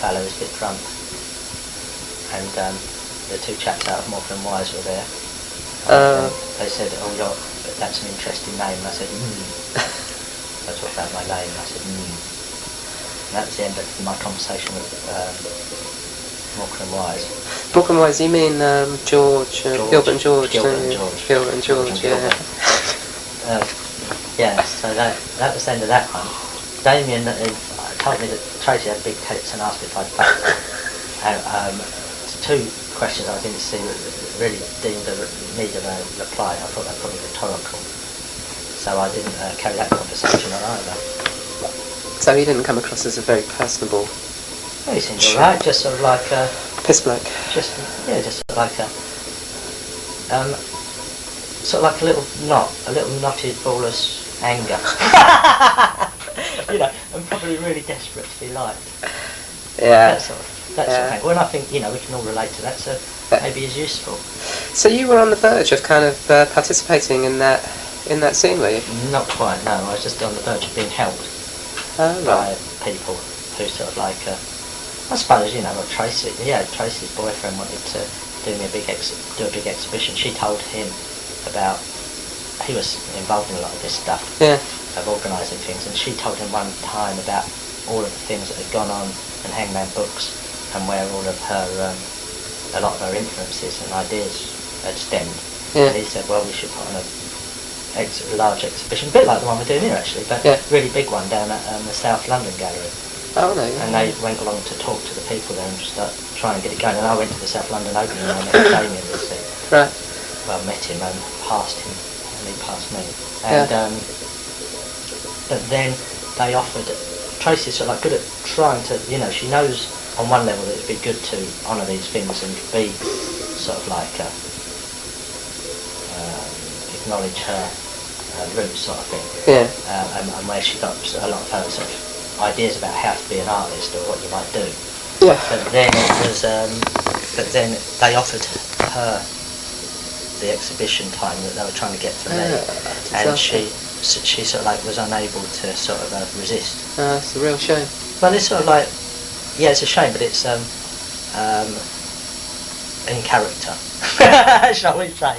fellow who was a bit drunk, and the two chaps out of Morecambe and Wise were there. And they said, "Oh, that's an interesting name." And I said, I talked about my name, and I said, And that was the end of my conversation with Morecambe and Wise. Morecambe and Wise, you mean George, Gilbert and George? Gilbert and George. Gilbert and George, yeah. Yeah, so that was the end of that one. Damien told me that Tracy had big tits and asked if I'd back. Two questions I didn't see really deemed a need of a reply. I thought that was probably rhetorical. So I didn't carry that conversation on either. So he didn't come across as a very personable... Well, he seemed alright, just sort of like a... piss bloke. Just sort of like a... sort of like a little knotted, ballless anger. And probably really desperate to be liked. Yeah. That sort of thing. Well, I think, we can all relate to that, so maybe it's useful. So you were on the verge of kind of participating in that scene, were you? Not quite, no. I was just on the verge of being helped by people who sort of like, I suppose, like Tracy's boyfriend wanted to do a big exhibition. She told him about, he was involved in a lot of this stuff, of organising things, and she told him one time about all of the things that had gone on in Hangman Books, and where all of her, a lot of her influences and ideas had stemmed. And he said, well, we should put on a large exhibition, a bit like the one we're doing here actually, but really big one down at the South London Gallery. Oh, no. Yeah. And they went along to talk to the people there and just try and get it going. And I went to the South London opening and I met Damien this thing. Right. Well, met him and passed him, and he passed me. And but then they offered. Tracy's sort of like good at trying to, she knows on one level that it'd be good to honour these things and be sort of like acknowledge her roots sort of thing. Yeah. And where she got a lot of her sort of ideas about how to be an artist or what you might do. Yeah. But then it was, but then they offered her the exhibition time that they were trying to get for me, and she sort of like was unable to sort of resist. It's a real shame. Well, it's sort of like, it's a shame, but it's in character, shall we say?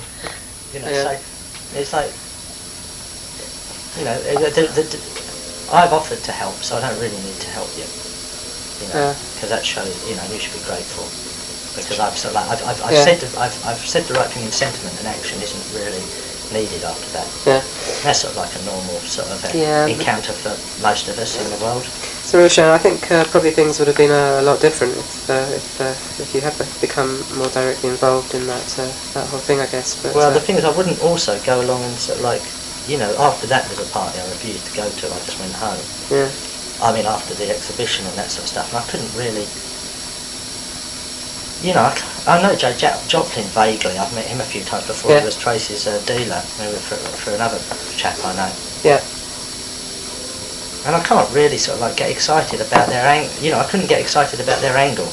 So it's like, I've offered to help, so I don't really need to help you. Because that shows, you should be grateful. Because I've sort of like, I've said the right thing in sentiment, and action isn't really needed after that. Yeah. That's sort of like a normal sort of encounter for most of us in the world. It's a real shame. I think probably things would have been a lot different if you had become more directly involved in that whole thing, I guess. But, well, the thing is, I wouldn't also go along and sort of like, after that was a party I refused to go to. I just went home. Yeah. I mean, after the exhibition and that sort of stuff, and I couldn't really. I know Joe Joplin vaguely. I've met him a few times before. He was Tracy's dealer for another chap I know. Yeah. And I can't really sort of like get excited about their angle. I couldn't get excited about their angle.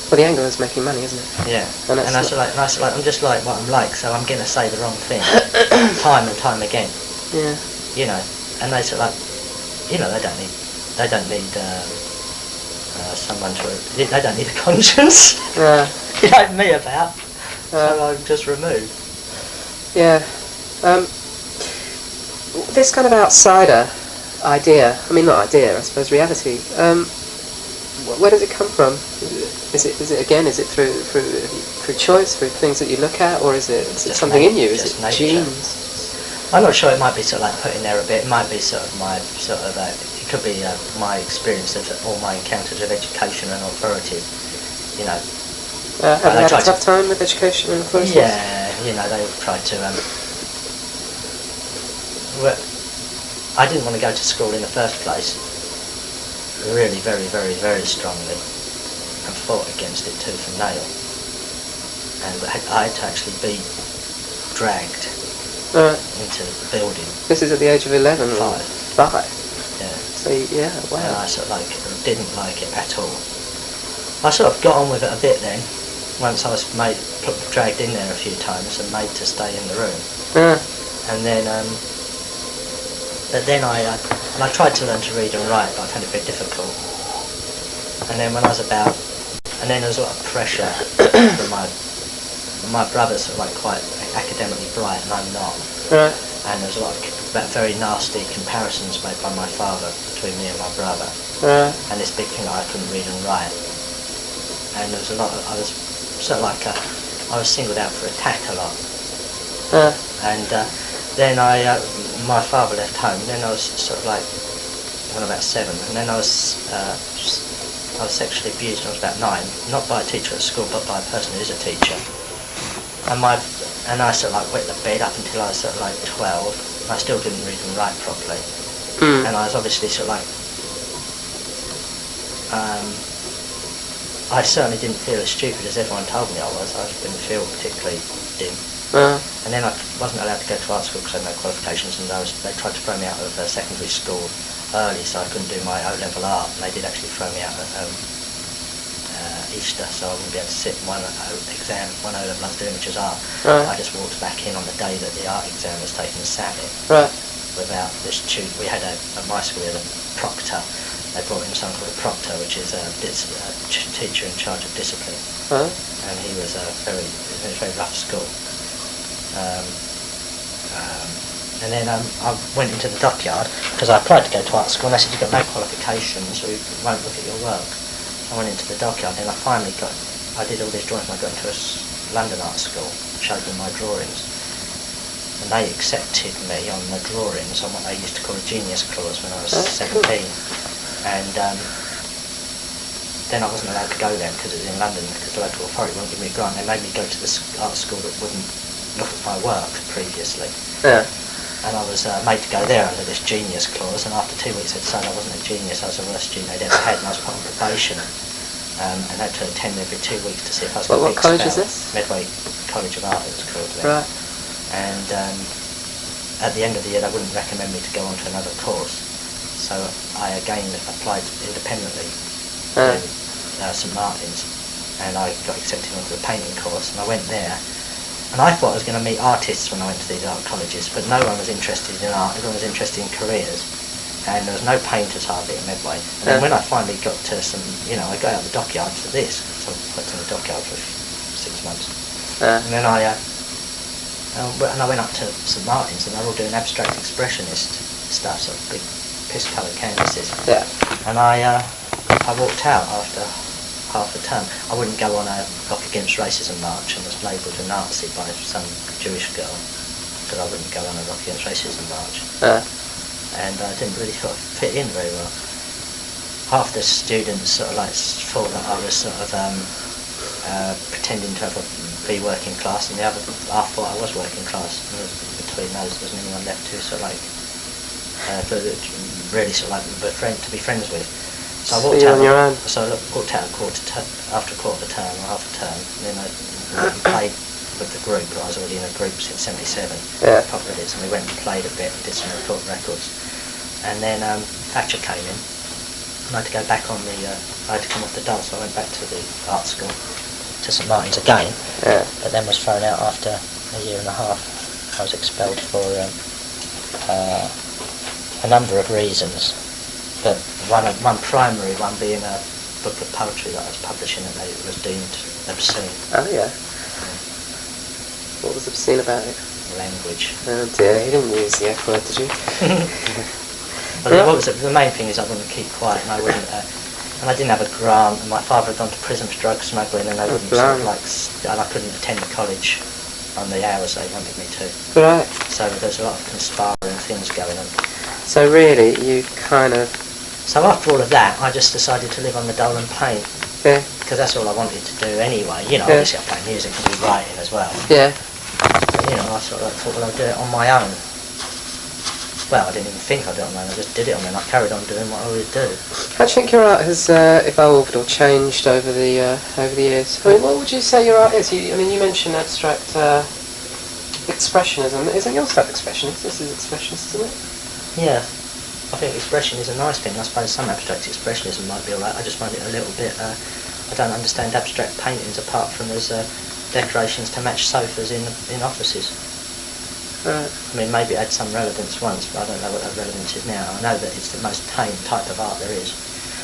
Well, the angle is making money, isn't it? Yeah. And I sort of like, I'm just like what I'm like, so I'm going to say the wrong thing time and time again. Yeah. And they sort of like, they don't need someone to. They don't need a conscience. Like me about. So I'm just removed. Yeah. This kind of outsider idea. I mean, not idea. I suppose reality. Where does it come from? Is it through choice, through things that you look at, or is it something in you? Is it genes? I'm not sure. It might be sort of like put in there a bit. It might be sort of my sort of. It could be my experience of all my encounters of education and authority. Have you had a tough time with education and authority? Yeah, they've tried to. Well, I didn't want to go to school in the first place. Really, very, very, very strongly, and fought against it tooth and nail. And I had to actually be dragged into the building. This is at the age of 11? 5. 5? Yeah. So, wow. And I sort of like didn't like it at all. I sort of got on with it a bit then, once I was dragged in there a few times and made to stay in the room. And then, but then I tried to learn to read and write, but I found it very difficult. And then when I was about, and then there was a lot of pressure from my brother's sort of like quite academically bright and I'm not. Right. And there was a lot of very nasty comparisons made by my father between me and my brother. Right. And this big thing that I couldn't read and write. And there was a lot of, I was sort of like, I was singled out for attack a lot. And then my father left home, and then I was sort of like, when I was about 7, and then I was sexually abused when I was about 9, not by a teacher at school, but by a person who is a teacher. And I sort of like wet the bed up until I was sort of like 12. I still didn't read and write properly. And I was obviously sort of like, I certainly didn't feel as stupid as everyone told me I was. I didn't feel particularly dim. And then I wasn't allowed to go to art school because I had no qualifications, and they tried to throw me out of secondary school early, so I couldn't do my O-level art, and they did actually throw me out at Easter, so I wouldn't be able to sit one O-level I was doing, which was art. Right. I just walked back in on the day that the art exam was taken and sat it. Right. Without this tutor. We had at my school we had a proctor. They brought in someone called a proctor, which is a teacher in charge of discipline. And he was a very rough school. And then I went into the dockyard because I applied to go to art school, and they said you've got no qualifications, we won't look at your work. I went into the dockyard, and I finally I did all these drawings, and I got into a London art school, showed them my drawings, and they accepted me on the drawings on what they used to call a genius clause when I was 17. And then I wasn't allowed to go there because it was in London, because the local authority wouldn't give me a grant. They made me go to this art school that wouldn't look at my work previously. And I was made to go there under this genius clause, and after 2 weeks I'd decided I wasn't a genius, I was the worst student they'd ever had, and I was put on probation, and had to attend every 2 weeks to see if I was going to be expelled. What college is this? Medway College of Art, it was called then. Right. And at the end of the year they wouldn't recommend me to go on to another course, so I again applied independently to St Martin's, and I got accepted onto the painting course, and I went there. And I thought I was going to meet artists when I went to these art colleges, but no one was interested in art, everyone was interested in careers. And there was no painters hardly at Medway. And then when I finally got to I got out of the dockyard to this, so I worked in the dockyard for 6 months. And then I went up to St Martin's, and they were all doing abstract expressionist stuff, sort of big piss-coloured canvases. Yeah. And I walked out after half a term. I wouldn't go on a Rock Against Racism march and was labelled a Nazi by some Jewish girl because I wouldn't go on a Rock Against Racism march. And I didn't really sort of fit in very well. Half the students sort of like thought that I was sort of pretending to be working class, and the other half thought I was working class. And between those, there wasn't anyone left who sort of like really sort of like to be friends with. So I walked out. On your own. So I walked out after a quarter of a term or half a term, and then I played with the group. I was already in a group since '77. Yeah. Pop Reddits, and we went and played a bit and did some records. And then Thatcher came in, and I had to go back on I had to come off the dole, so I went back to the art school, to St Martin's again. Yeah. But then was thrown out after a year and a half. I was expelled for a number of reasons. But one primary one being a book of poetry that I was publishing, and it was deemed obscene. Oh yeah. What was obscene about it? Language. Oh dear, you didn't use the F word, did you? Well, what was it? The main thing is I wouldn't keep quiet, and I wouldn't. And I didn't have a grant, and my father had gone to prison for drug smuggling, and they wouldn't sort of and I couldn't attend college on the hours they wanted me to. Right. So there's a lot of conspiring things going on. So really, you kind of. So after all of that, I just decided to live on the dole and paint. Yeah. Because that's all I wanted to do anyway. Obviously I play music and do writing as well. Yeah. But, I sort of thought, well, I'll do it on my own. Well, I didn't even think I'd do it on my own. I just did it on my own. I carried on doing what I always do. How do you think your art has evolved or changed over the years? I mean, what would you say your art is? You mentioned abstract expressionism. Isn't your stuff expressionist? This is expressionist, isn't it? Yeah. I think expression is a nice thing. I suppose some abstract expressionism might be alright. I just find it a little bit. I don't understand abstract paintings apart from as decorations to match sofas in offices. Right. I mean, maybe it had some relevance once, but I don't know what that relevance is now. I know that it's the most tame type of art there is.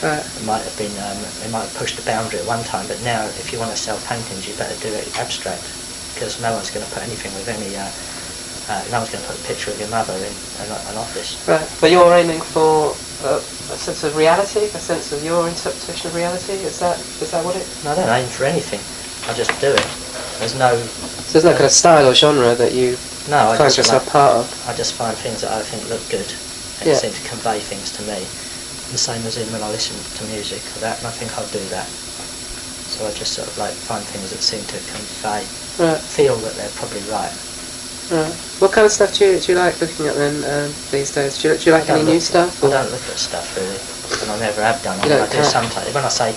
Right. It might have been, it might have pushed the boundary at one time, but now if you want to sell paintings, you better do it abstract, because no one's going to put anything with any, no one's going to put a picture of your mother in an office. Right, but you're aiming for a sense of reality, a sense of your interpretation of reality. Is that what it? No, I don't aim for anything. I just do it. There's no. So there's no kind of style or genre that you find yourself part of. I just find things that I think look good and seem to convey things to me. The same as in when I listen to music or that, and I think I'll do that. So I just sort of like find things that seem to convey, feel that they're probably right. Right. What kind of stuff do you like looking at then these days? Do you like any new stuff? I don't look at stuff really, and I never have done. I do sometimes. When I say,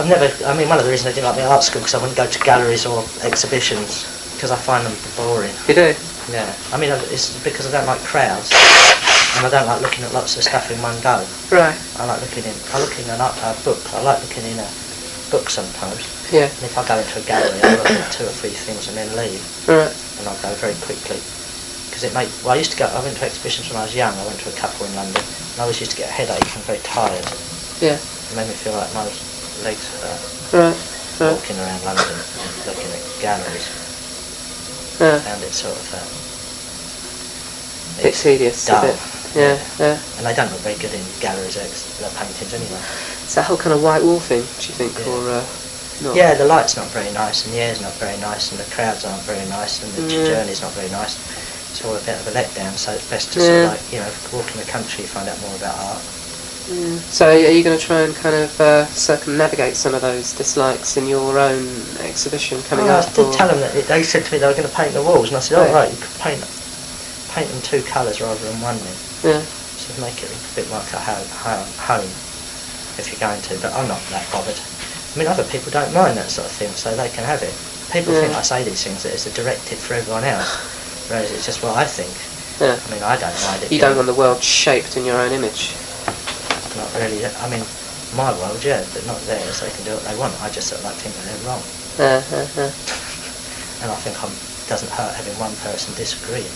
I've never. I mean, one of the reasons I didn't like my art school because I wouldn't go to galleries or exhibitions because I find them boring. You do? Yeah. I mean, it's because I don't like crowds, and I don't like looking at lots of stuff in one go. Right. I like looking in. I look in a book. I like looking in a book sometimes. Yeah. And if I go into a gallery, I look at 2 or 3 things and then leave. Right. And I'll go very quickly. Because it made. Well, I went to exhibitions when I was young. I went to a couple in London, and I always used to get a headache and very tired. Yeah. It made me feel like my legs hurt. Right. Walking around London and looking at galleries. Yeah. I found it sort of bit tedious. Dull. A bit. Yeah. And they don't look very good in galleries, their paintings anyway. It's that whole kind of white wall thing, do you think, or not? Yeah, the light's not very nice, and the air's not very nice, and the crowds aren't very nice, and the journey's not very nice. It's all a bit of a letdown, so it's best to sort of like, walk in the country, find out more about art. So are you going to try and kind of circumnavigate some of those dislikes in your own exhibition coming up? I did tell them that they said to me they were going to paint the walls, and I said, right, you could paint them 2 colours rather than 1 then. Yeah. So make it a bit like a home, if you're going to, but I'm not that bothered. I mean, other people don't mind that sort of thing, so they can have it. People think I say these things that it's a directive for everyone else, whereas it's just what I think. Yeah. I mean, I don't mind it. You don't want the world shaped in your own image? Not really. I mean, my world, yeah, but not theirs. They can do what they want. I just sort of like think that they're wrong. And I think it doesn't hurt having one person disagree.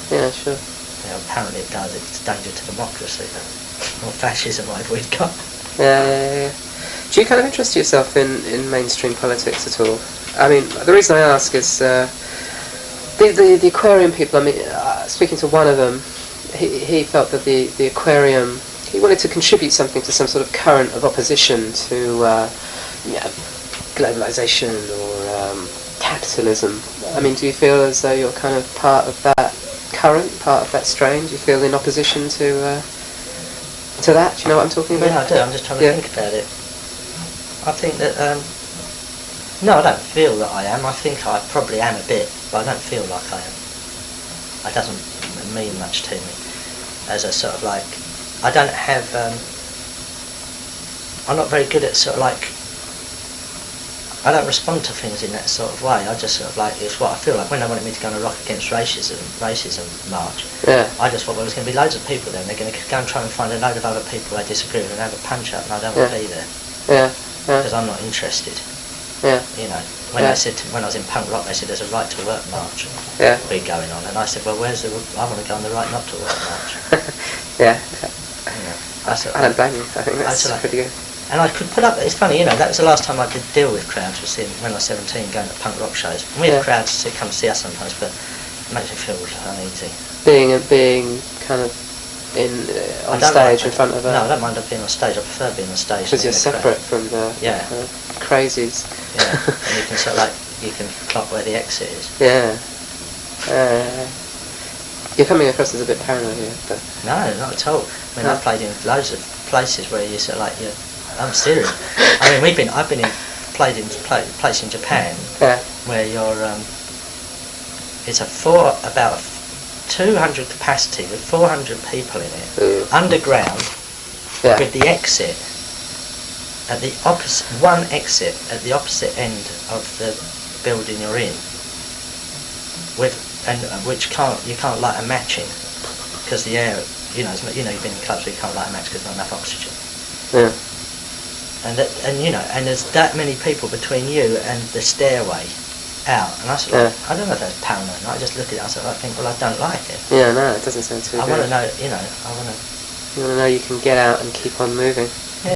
Yeah, sure. Apparently it does. It's a danger to democracy. Or fascism, whatever we've got. Yeah. Do you kind of interest yourself in mainstream politics at all? I mean, the reason I ask is the aquarium people. I mean, speaking to one of them, he felt that the aquarium. He wanted to contribute something to some sort of current of opposition to globalization or capitalism. I mean, do you feel as though you're kind of part of that current, part of that strain? Do you feel in opposition to that? Do you know what I'm talking about? Yeah, I do. I'm just trying to think about it. I think that, no, I don't feel that I am. I think I probably am a bit, but I don't feel like I am. It doesn't mean much to me as a sort of like, I don't have, I'm not very good at sort of like, I don't respond to things in that sort of way. I just sort of like, it's what I feel like when they wanted me to go on a Rock Against Racism march. Yeah. I just thought, well, there's going to be loads of people there and they're going to go and try and find a load of other people they disagree with and have a punch up, and I don't want to be there. Yeah. Because I'm not interested. Yeah. You know, when they said when I was in punk rock, they said there's a right to work march be going on, and I said, well, where's I want to go on the right not to work march. Yeah. You know, I don't blame you. I think that's pretty good. And I could put up. It's funny, you know, that was the last time I did deal with crowds. Was when I was 17, going to punk rock shows. And we have crowds come see us sometimes, but it makes me feel uneasy. Being kind of on stage in front of. No, I don't mind being on stage. I prefer being on stage. Because you're separate from the crazies. Yeah, and you can sort of like you can clock where the exit is. Yeah. You're coming across as a bit paranoid here, but no, not at all. I mean, I've played in loads of places where you sort of like I'm serious. I mean, I've been played in place in Japan where you're it's about 200 capacity with 400 people in it, underground, with the exit at the opposite exit at the opposite end of the building you're in, which you can't light a match in because the air, you've been in clubs where you can't light a match because there's not enough oxygen. Yeah. And there's that many people between you and the stairway out, and I sort of I don't know if that's paranoid. I just look at it and I think, well, I don't like it. Yeah, no, it doesn't sound too good. I want to know, You want to know you can get out and keep on moving.